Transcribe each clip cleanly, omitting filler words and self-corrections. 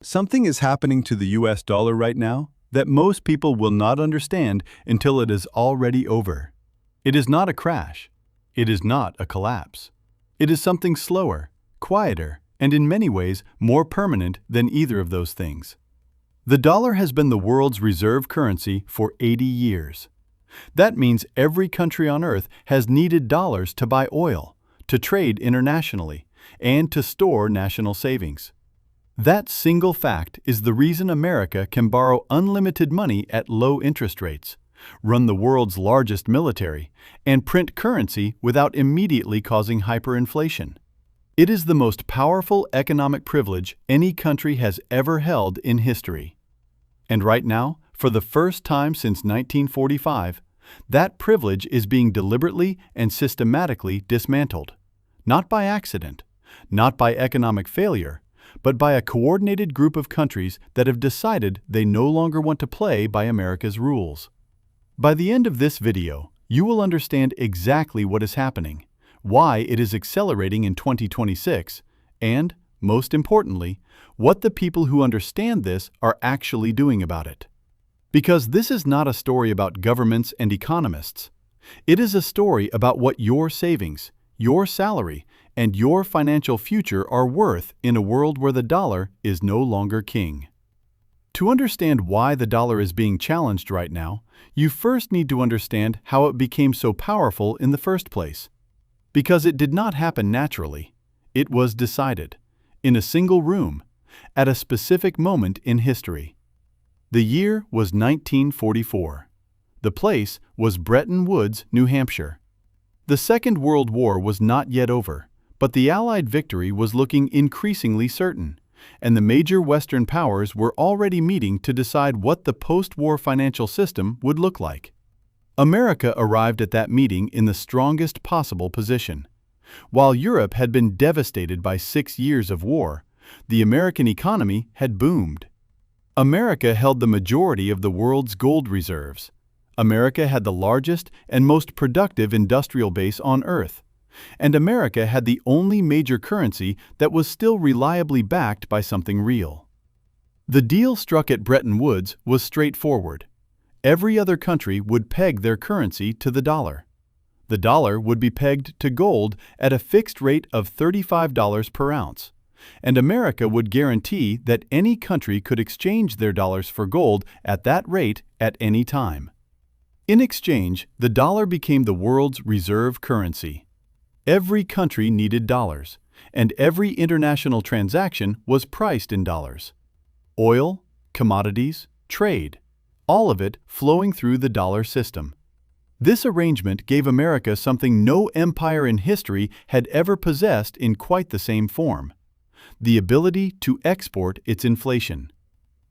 Something is happening to the US dollar right now that most people will not understand until it is already over. It is not a crash. It is not a collapse. It is something slower, quieter, and in many ways more permanent than either of those things. The dollar has been the world's reserve currency for 80 years. That means every country on earth has needed dollars to buy oil, to trade internationally, and to store national savings. That single fact is the reason America can borrow unlimited money at low interest rates, run the world's largest military, and print currency without immediately causing hyperinflation. It is the most powerful economic privilege any country has ever held in history. And right now, for the first time since 1945, that privilege is being deliberately and systematically dismantled. Not by accident, not by economic failure, but by a coordinated group of countries that have decided they no longer want to play by America's rules. By the end of this video, you will understand exactly what is happening, why it is accelerating in 2026, and, most importantly, what the people who understand this are actually doing about it. Because this is not a story about governments and economists. It is a story about what your savings, your salary, and your financial future are worth in a world where the dollar is no longer king. To understand why the dollar is being challenged right now, you first need to understand how it became so powerful in the first place. Because it did not happen naturally. It was decided, in a single room, at a specific moment in history. The year was 1944. The place was Bretton Woods, New Hampshire. The Second World War was not yet over, but the Allied victory was looking increasingly certain, and the major Western powers were already meeting to decide what the post-war financial system would look like. America arrived at that meeting in the strongest possible position. While Europe had been devastated by 6 years of war, the American economy had boomed. America held the majority of the world's gold reserves. America had the largest and most productive industrial base on Earth. And America had the only major currency that was still reliably backed by something real. The deal struck at Bretton Woods was straightforward. Every other country would peg their currency to the dollar. The dollar would be pegged to gold at a fixed rate of $35 per ounce, and America would guarantee that any country could exchange their dollars for gold at that rate at any time. In exchange, the dollar became the world's reserve currency. Every country needed dollars, and every international transaction was priced in dollars. Oil, commodities, trade, all of it flowing through the dollar system. This arrangement gave America something no empire in history had ever possessed in quite the same form: the ability to export its inflation.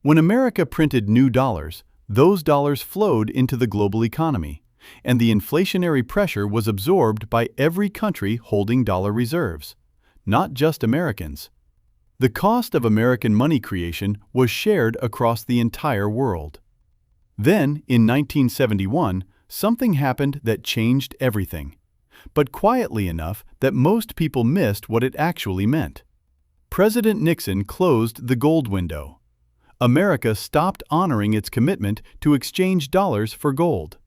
When America printed new dollars, those dollars flowed into the global economy, and the inflationary pressure was absorbed by every country holding dollar reserves, not just Americans. The cost of American money creation was shared across the entire world. Then, in 1971, something happened that changed everything, but quietly enough that most people missed what it actually meant. President Nixon closed the gold window. America stopped honoring its commitment to exchange dollars for gold.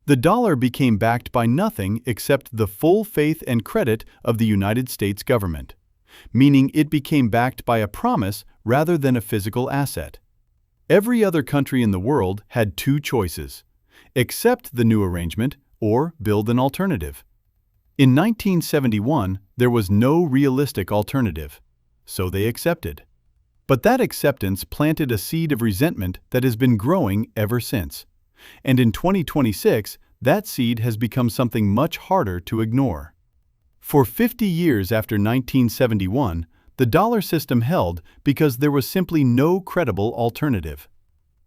The dollar became backed by nothing except the full faith and credit of the United States government, meaning it became backed by a promise rather than a physical asset. Every other country in the world had two choices: accept the new arrangement or build an alternative. In 1971, there was no realistic alternative, so they accepted. But that acceptance planted a seed of resentment that has been growing ever since. And in 2026, that seed has become something much harder to ignore. For 50 years after 1971, the dollar system held because there was simply no credible alternative.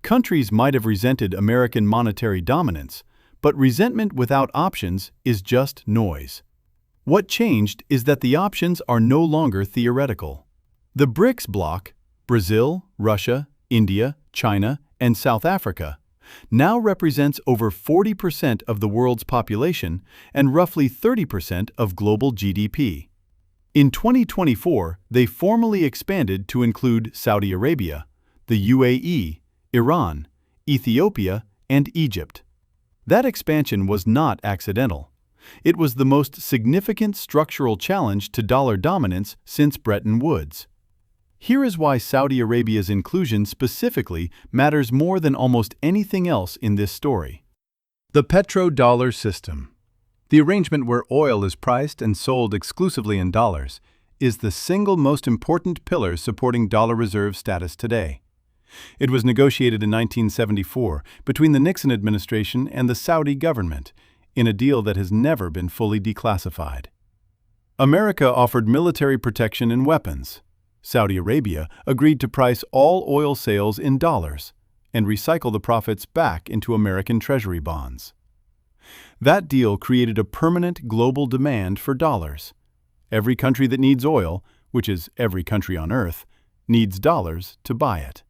Countries might have resented American monetary dominance, but resentment without options is just noise. What changed is that the options are no longer theoretical. The BRICS bloc, Brazil, Russia, India, China, and South Africa, now represents over 40% of the world's population and roughly 30% of global GDP. In 2024, they formally expanded to include Saudi Arabia, the UAE, Iran, Ethiopia, and Egypt. That expansion was not accidental. It was the most significant structural challenge to dollar dominance since Bretton Woods. Here is why Saudi Arabia's inclusion specifically matters more than almost anything else in this story. The petrodollar system, the arrangement where oil is priced and sold exclusively in dollars, is the single most important pillar supporting dollar reserve status today. It was negotiated in 1974 between the Nixon administration and the Saudi government, in a deal that has never been fully declassified. America offered military protection and weapons. Saudi Arabia agreed to price all oil sales in dollars and recycle the profits back into American Treasury bonds. That deal created a permanent global demand for dollars. Every country that needs oil, which is every country on Earth, needs dollars to buy it.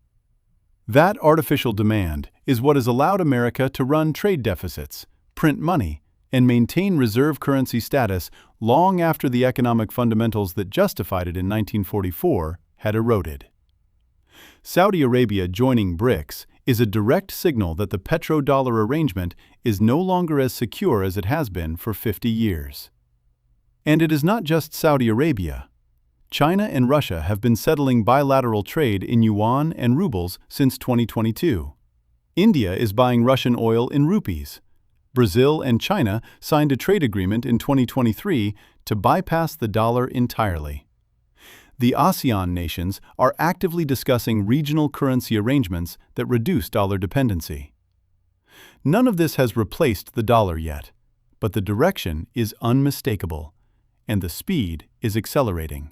That artificial demand is what has allowed America to run trade deficits, print money, and maintain reserve currency status long after the economic fundamentals that justified it in 1944 had eroded. Saudi Arabia joining BRICS is a direct signal that the petrodollar arrangement is no longer as secure as it has been for 50 years. And it is not just Saudi Arabia. China and Russia have been settling bilateral trade in yuan and rubles since 2022. India is buying Russian oil in rupees. Brazil and China signed a trade agreement in 2023 to bypass the dollar entirely. The ASEAN nations are actively discussing regional currency arrangements that reduce dollar dependency. None of this has replaced the dollar yet, but the direction is unmistakable, and the speed is accelerating.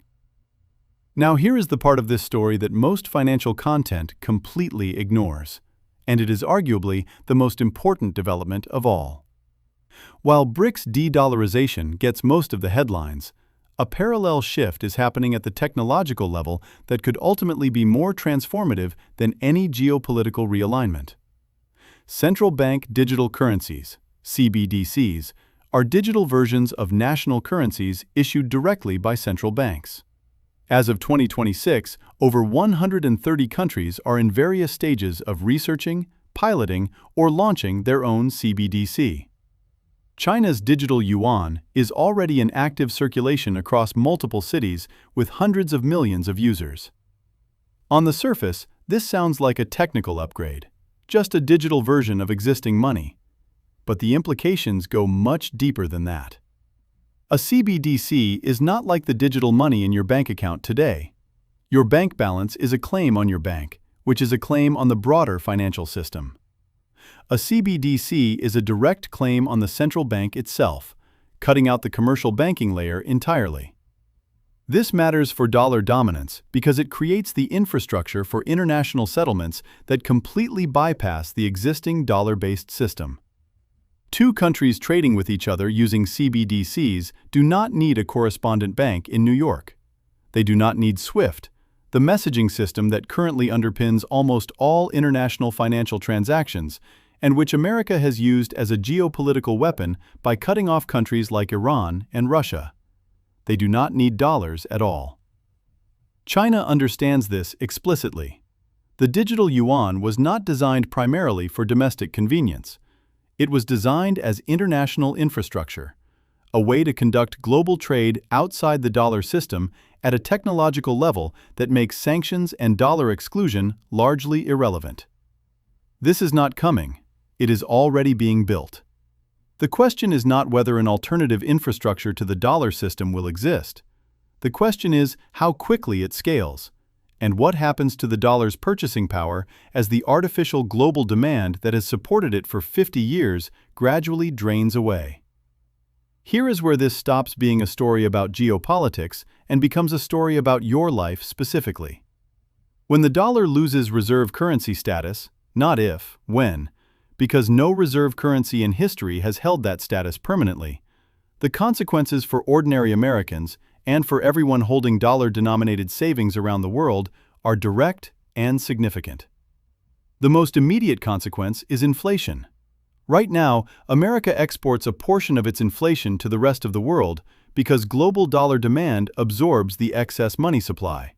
Now here is the part of this story that most financial content completely ignores, and it is arguably the most important development of all. While BRICS de-dollarization gets most of the headlines, a parallel shift is happening at the technological level that could ultimately be more transformative than any geopolitical realignment. Central bank digital currencies, CBDCs, are digital versions of national currencies issued directly by central banks. As of 2026, over 130 countries are in various stages of researching, piloting, or launching their own CBDC. China's digital yuan is already in active circulation across multiple cities with hundreds of millions of users. On the surface, this sounds like a technical upgrade, just a digital version of existing money. But the implications go much deeper than that. A CBDC is not like the digital money in your bank account today. Your bank balance is a claim on your bank, which is a claim on the broader financial system. A CBDC is a direct claim on the central bank itself, cutting out the commercial banking layer entirely. This matters for dollar dominance because it creates the infrastructure for international settlements that completely bypass the existing dollar-based system. Two countries trading with each other using CBDCs do not need a correspondent bank in New York. They do not need SWIFT, the messaging system that currently underpins almost all international financial transactions, and which America has used as a geopolitical weapon by cutting off countries like Iran and Russia. They do not need dollars at all. China understands this explicitly. The digital yuan was not designed primarily for domestic convenience. It was designed as international infrastructure, a way to conduct global trade outside the dollar system at a technological level that makes sanctions and dollar exclusion largely irrelevant. This is not coming. It is already being built. The question is not whether an alternative infrastructure to the dollar system will exist. The question is how quickly it scales, and what happens to the dollar's purchasing power as the artificial global demand that has supported it for 50 years gradually drains away. Here is where this stops being a story about geopolitics and becomes a story about your life specifically. When the dollar loses reserve currency status, not if, when, because no reserve currency in history has held that status permanently, the consequences for ordinary Americans and for everyone holding dollar-denominated savings around the world are direct and significant. The most immediate consequence is inflation. Right now, America exports a portion of its inflation to the rest of the world because global dollar demand absorbs the excess money supply.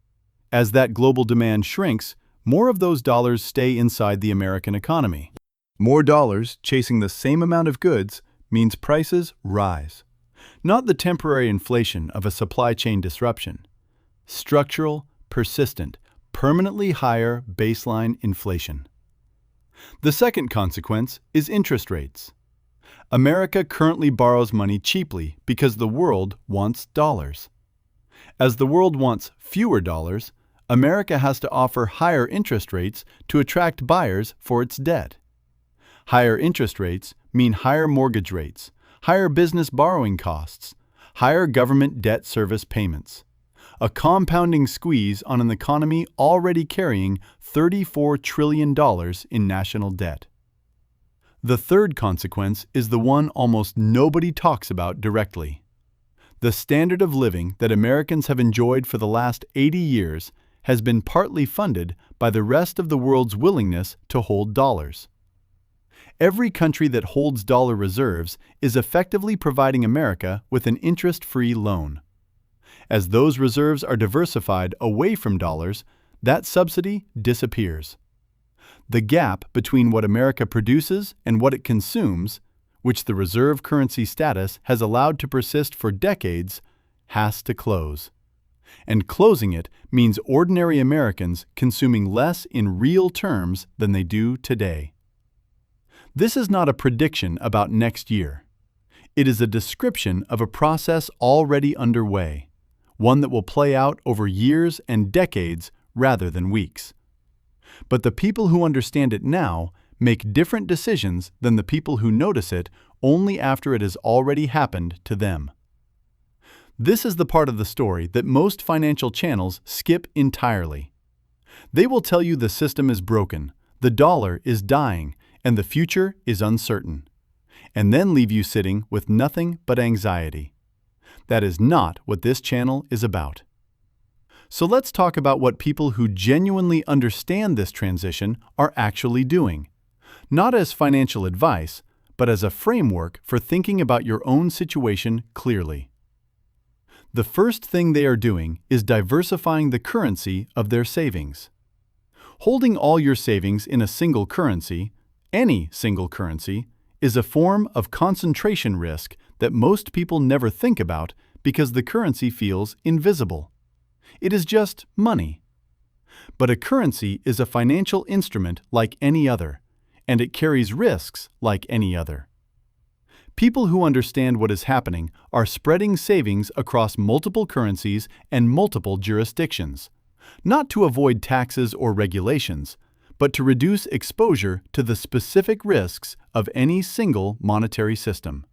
As that global demand shrinks, more of those dollars stay inside the American economy. More dollars chasing the same amount of goods means prices rise. Not the temporary inflation of a supply chain disruption. Structural, persistent, permanently higher baseline inflation. The second consequence is interest rates. America currently borrows money cheaply because the world wants dollars. As the world wants fewer dollars, America has to offer higher interest rates to attract buyers for its debt. Higher interest rates mean higher mortgage rates, higher business borrowing costs, higher government debt service payments. A compounding squeeze on an economy already carrying $34 trillion in national debt. The third consequence is the one almost nobody talks about directly. The standard of living that Americans have enjoyed for the last 80 years has been partly funded by the rest of the world's willingness to hold dollars. Every country that holds dollar reserves is effectively providing America with an interest-free loan. As those reserves are diversified away from dollars, that subsidy disappears. The gap between what America produces and what it consumes, which the reserve currency status has allowed to persist for decades, has to close. And closing it means ordinary Americans consuming less in real terms than they do today. This is not a prediction about next year. It is a description of a process already underway, one that will play out over years and decades rather than weeks. But the people who understand it now make different decisions than the people who notice it only after it has already happened to them. This is the part of the story that most financial channels skip entirely. They will tell you the system is broken, the dollar is dying, and the future is uncertain, and then leave you sitting with nothing but anxiety. That is not what this channel is about. So let's talk about what people who genuinely understand this transition are actually doing, not as financial advice, but as a framework for thinking about your own situation clearly. The first thing they are doing is diversifying the currency of their savings. Holding all your savings in a single currency, any single currency, is a form of concentration risk that most people never think about because the currency feels invisible. It is just money. But a currency is a financial instrument like any other, and it carries risks like any other. People who understand what is happening are spreading savings across multiple currencies and multiple jurisdictions, not to avoid taxes or regulations, but to reduce exposure to the specific risks of any single monetary system.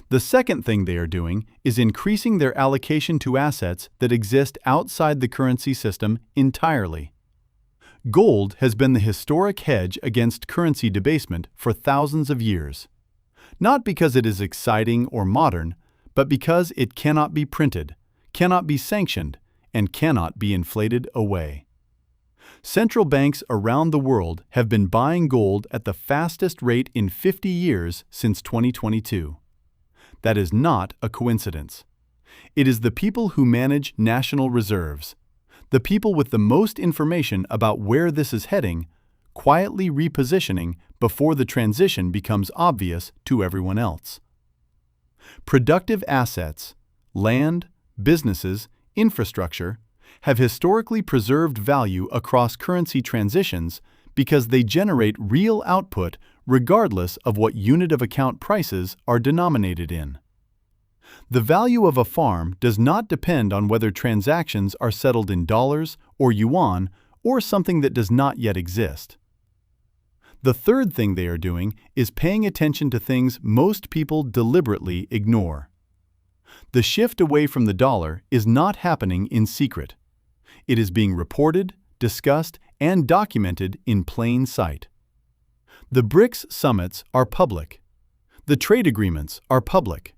The second thing they are doing is increasing their allocation to assets that exist outside the currency system entirely. Gold has been the historic hedge against currency debasement for thousands of years, not because it is exciting or modern, but because it cannot be printed, cannot be sanctioned, and cannot be inflated away. Central banks around the world have been buying gold at the fastest rate in 50 years since 2022. That is not a coincidence. It is the people who manage national reserves, the people with the most information about where this is heading, quietly repositioning before the transition becomes obvious to everyone else. Productive assets, land, businesses, infrastructure, have historically preserved value across currency transitions because they generate real output regardless of what unit of account prices are denominated in. The value of a farm does not depend on whether transactions are settled in dollars or yuan or something that does not yet exist. The third thing they are doing is paying attention to things most people deliberately ignore. The shift away from the dollar is not happening in secret. It is being reported, discussed, and documented in plain sight. The BRICS summits are public. The trade agreements are public.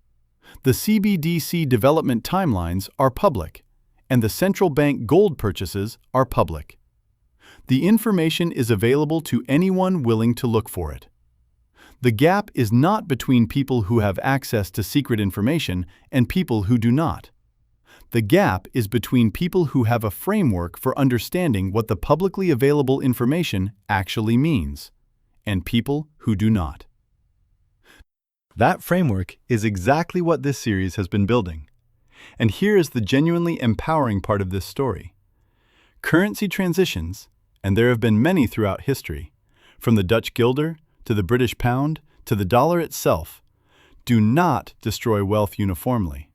The CBDC development timelines are public, and the central bank gold purchases are public. The information is available to anyone willing to look for it. The gap is not between people who have access to secret information and people who do not. The gap is between people who have a framework for understanding what the publicly available information actually means, and people who do not. That framework is exactly what this series has been building. And here is the genuinely empowering part of this story. Currency transitions, and there have been many throughout history, from the Dutch guilder to the British pound to the dollar itself, do not destroy wealth uniformly.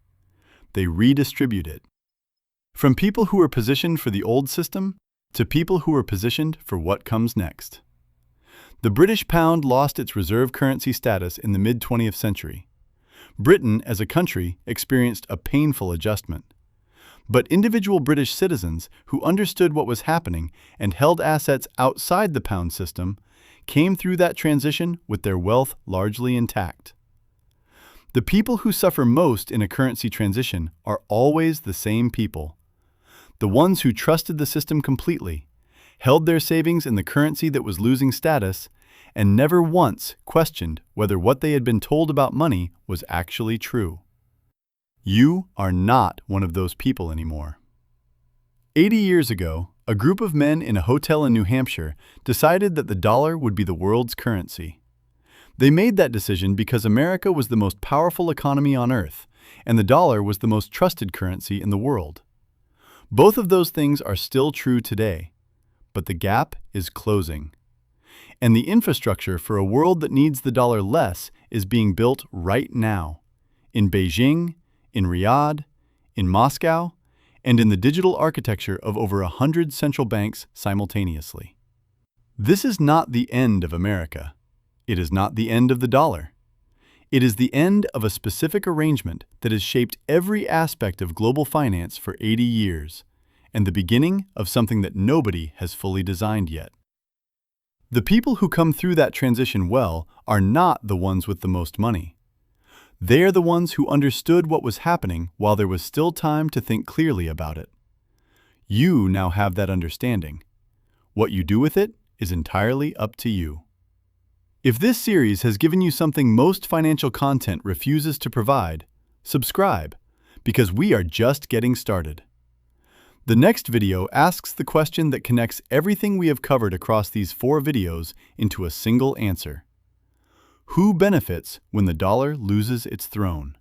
They redistribute it. From people who were positioned for the old system to people who were positioned for what comes next. The British pound lost its reserve currency status in the mid-20th century. Britain, as a country, experienced a painful adjustment. But individual British citizens who understood what was happening and held assets outside the pound system came through that transition with their wealth largely intact. The people who suffer most in a currency transition are always the same people. The ones who trusted the system completely, held their savings in the currency that was losing status, and never once questioned whether what they had been told about money was actually true. You are not one of those people anymore. 80 years ago, a group of men in a hotel in New Hampshire decided that the dollar would be the world's currency. They made that decision because America was the most powerful economy on earth, and the dollar was the most trusted currency in the world. Both of those things are still true today, but the gap is closing. And the infrastructure for a world that needs the dollar less is being built right now, in Beijing, in Riyadh, in Moscow, and in the digital architecture of over 100 central banks simultaneously. This is not the end of America. It is not the end of the dollar. It is the end of a specific arrangement that has shaped every aspect of global finance for 80 years, and the beginning of something that nobody has fully designed yet. The people who come through that transition well are not the ones with the most money. They are the ones who understood what was happening while there was still time to think clearly about it. You now have that understanding. What you do with it is entirely up to you. If this series has given you something most financial content refuses to provide, subscribe, because we are just getting started. The next video asks the question that connects everything we have covered across these 4 videos into a single answer. Who benefits when the dollar loses its throne?